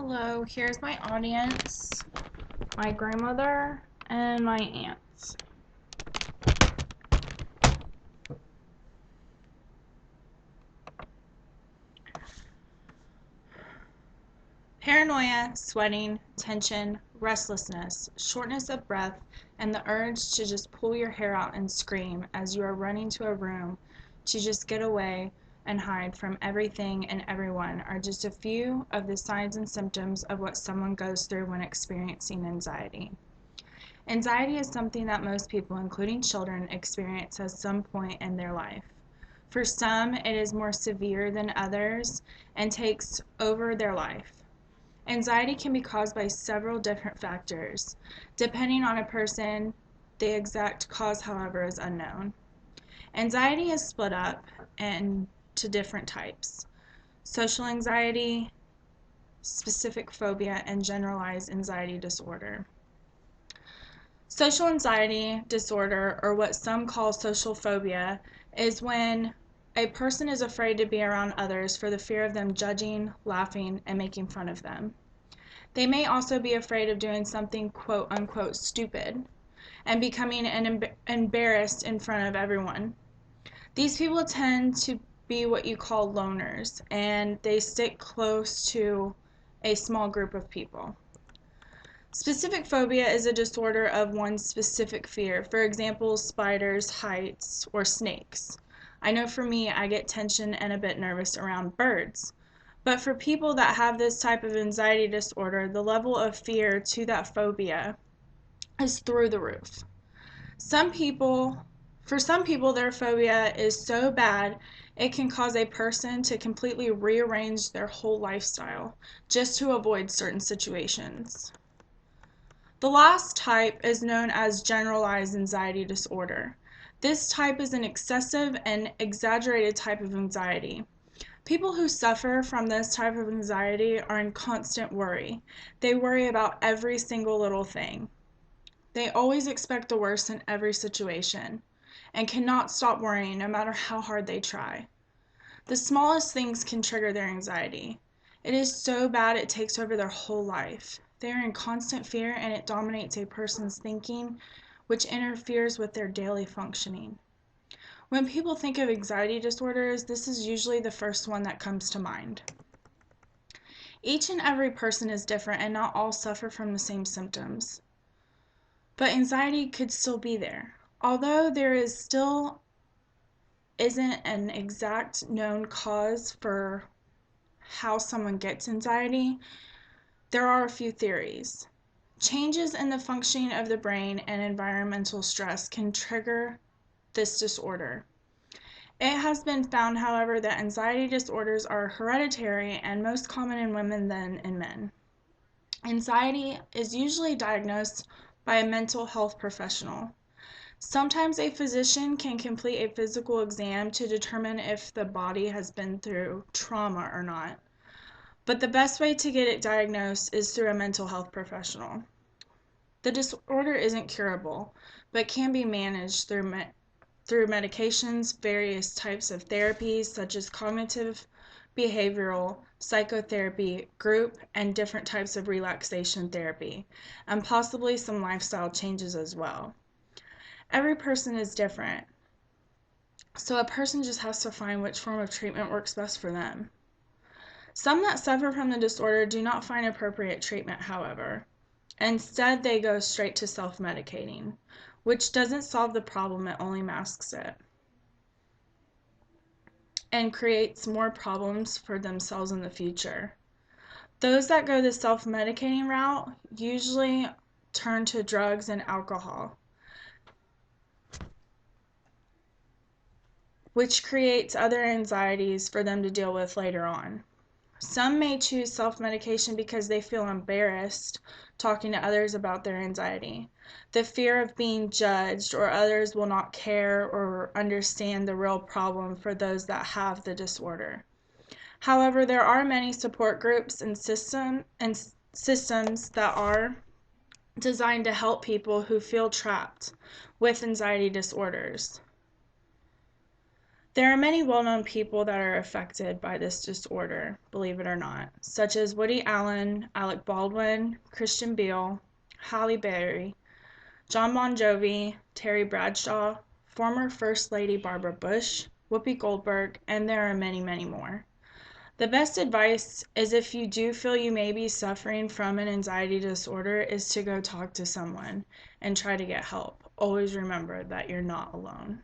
Hello, here's my audience, my grandmother, and my aunts. Paranoia, sweating, tension, restlessness, shortness of breath, and the urge to just pull your hair out and scream as you are running to a room to just get away and hide from everything and everyone are just a few of the signs and symptoms of what someone goes through when experiencing anxiety. Anxiety is something that most people, including children, experience at some point in their life. For some, it is more severe than others and takes over their life. Anxiety can be caused by several different factors. Depending on a person, the exact cause, however, is unknown. Anxiety is split up into different types: social anxiety, specific phobia, and generalized anxiety disorder. Social anxiety disorder, or what some call social phobia, is when a person is afraid to be around others for the fear of them judging, laughing, and making fun of them. They may also be afraid of doing something quote unquote stupid and becoming embarrassed in front of everyone. These people tend to be what you call loners, and they stick close to a small group of people. Specific phobia is a disorder of one's specific fear. For example, spiders, heights, or snakes. I know for me, I get tension and a bit nervous around birds. But for people that have this type of anxiety disorder, the level of fear to that phobia is through the roof. For some people, their phobia is so bad it can cause a person to completely rearrange their whole lifestyle just to avoid certain situations. The last type is known as generalized anxiety disorder. This type is an excessive and exaggerated type of anxiety. People who suffer from this type of anxiety are in constant worry. They worry about every single little thing. They always expect the worst in every situation and cannot stop worrying no matter how hard they try. The smallest things can trigger their anxiety. It is so bad it takes over their whole life. They are in constant fear and it dominates a person's thinking, which interferes with their daily functioning. When people think of anxiety disorders, this is usually the first one that comes to mind. Each and every person is different and not all suffer from the same symptoms. But anxiety could still be there. Although there is still isn't an exact known cause for how someone gets anxiety, there are a few theories. Changes in the functioning of the brain and environmental stress can trigger this disorder. It has been found, however, that anxiety disorders are hereditary and most common in women than in men. Anxiety is usually diagnosed by a mental health professional. Sometimes a physician can complete a physical exam to determine if the body has been through trauma or not. But the best way to get it diagnosed is through a mental health professional. The disorder isn't curable, but can be managed through medications, various types of therapies such as cognitive, behavioral, psychotherapy, group, and different types of relaxation therapy, and possibly some lifestyle changes as well. Every person is different, so a person just has to find which form of treatment works best for them. Some that suffer from the disorder do not find appropriate treatment, however. Instead, they go straight to self-medicating, which doesn't solve the problem, it only masks it and creates more problems for themselves in the future. Those that go the self-medicating route usually turn to drugs and alcohol, which creates other anxieties for them to deal with later on. Some may choose self-medication because they feel embarrassed talking to others about their anxiety. The fear of being judged or others will not care or understand the real problem for those that have the disorder. However, there are many support groups and systems that are designed to help people who feel trapped with anxiety disorders. There are many well-known people that are affected by this disorder, believe it or not, such as Woody Allen, Alec Baldwin, Christian Bale, Halle Berry, John Bon Jovi, Terry Bradshaw, former First Lady Barbara Bush, Whoopi Goldberg, and there are many, many more. The best advice is if you do feel you may be suffering from an anxiety disorder is to go talk to someone and try to get help. Always remember that you're not alone.